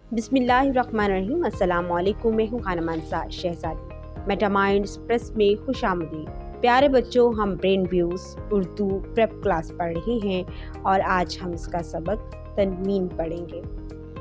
बिस्मिल्लाहिर्रहमानिर्रहीम। अस्सलाम वालेकुम। मैं हूँ खाना मानसा शहजादी। मेटामाइंड एक्सप्रेस में खुश आमदीद। प्यारे बच्चों, हम brain views Urdu prep class पढ़ रहे हैं और आज हम इसका सबक तनवीन पढ़ेंगे।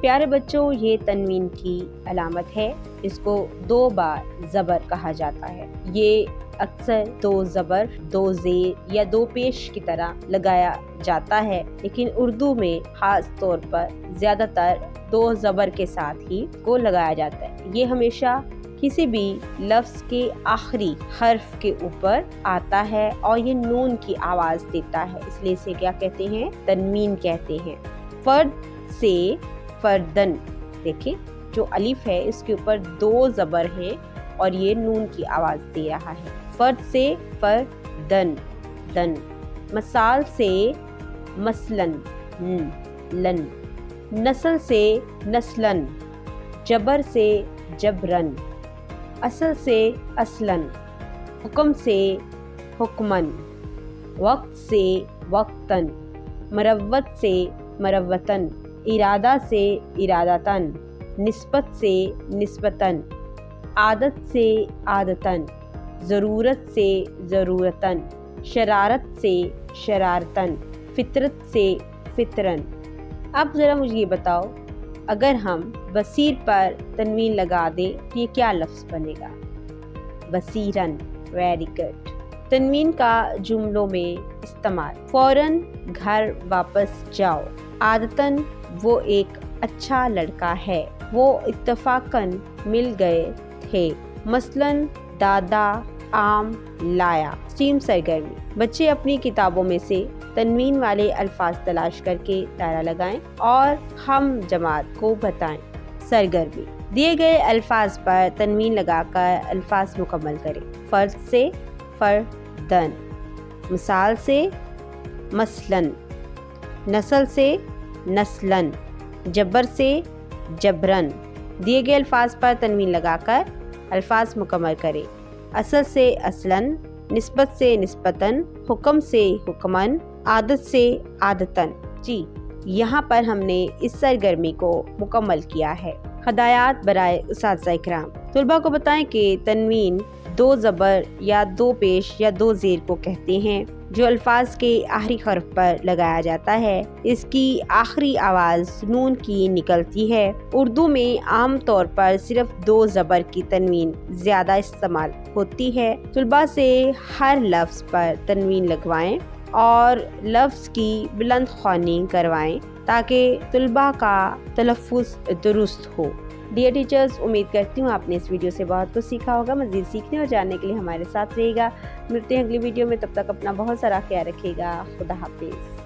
प्यारे बच्चों, ये तनवीन की अलामत है। इसको 2 बार ज़बर कहा जाता है। ये अक्सर 2 ज़बर, 2 ज़ेर या 2 पेश की तरह लगाया जाता है, लेकिन उर्दू में ख़ास तौर पर ज़्यादातर 2 ज़बर के साथ ही को लगाया जाता है। ये हमेशा किसी भी लफ्ज़ के आखिरी हर्फ के ऊपर आता है और ये नून की आवाज़ देता है, इसलिए इसे क्या कहते हैं? तनवीन कहते हैं। फर्द से फर्दन, देखिए जो अलिफ है इसके ऊपर 2 ज़बर हैं और ये नून की आवाज़ दे रहा है। फर्द से फर्दन, दन। मसाल से मसलन, लन। नस्ल से नस्लन, जबर से जबरन। असल से असलन, हुक्म से हुक्मन। वक्त से वक्तन, मरवत से मरवतन। इरादा से इरादतन, निस्बत से निस्बतन। आदत से आदतन, ज़रूरत से ज़रूरतन। शरारत से शरारतन, फितरत से फितरन। अब ज़रा मुझे ये बताओ, अगर हम बसीर पर तनवीन लगा दें तो ये क्या लफ्ज़ बनेगा? बसीरन। Very good. तनवीन का जुमलों में इस्तेमाल। फ़ौरन घर वापस जाओ। आदतन वो एक अच्छा लड़का है। वो इत्तफ़ाक़न मिल गए थे। मसलन दादा आम लाया। स्टीम सरगर्मी। बच्चे अपनी किताबों में से तनवीन वाले अल्फाज तलाश करके दायरा लगाएं और हम जमात को बताएं। सरगर्मी। दिए गए अल्फाज पर तनवीन लगाकर अल्फाज मुकम्मल करें। फर्द से फर्दन, मिसाल से मसलन, नस्ल से नस्लन, जबर से जबरन। दिए गए अल्फाज पर तनवीन लगाकर अल्फाज मुकम्मल करें। असल से असलन, निस्बत से निस्बतन, हुक्म से हुक्मन, आदत से आदतन। जी, यहाँ पर हमने इस सरगर्मी को मुकम्मल किया है। हदायत बराए उस्ताद इकराम। तुलबा को बताएं कि तनवीन 2 ज़बर या 2 पेश या 2 ज़ेर को कहते हैं जो अल्फाज के आखिरी हर्फ पर लगाया जाता है। इसकी आखिरी आवाज़ नून की निकलती है। उर्दू में आम तौर पर सिर्फ 2 ज़बर की तनवीन ज़्यादा इस्तेमाल होती है। तुलबा से हर लफ्ज़ पर तनवीन लगवाएं और लफ्ज़ की बुलंद ख्वानी करवाएं ताकि तुलबा का तलफ़्फ़ुज़ दुरुस्त हो। डियर टीचर्स, उम्मीद करती हूँ आपने इस वीडियो से बहुत कुछ सीखा होगा। मज़ीद सीखने और जानने के लिए हमारे साथ रहिएगा। मिलते हैं अगली वीडियो में, तब तक अपना बहुत सारा ख्याल रखिएगा। खुदा हाफिज़।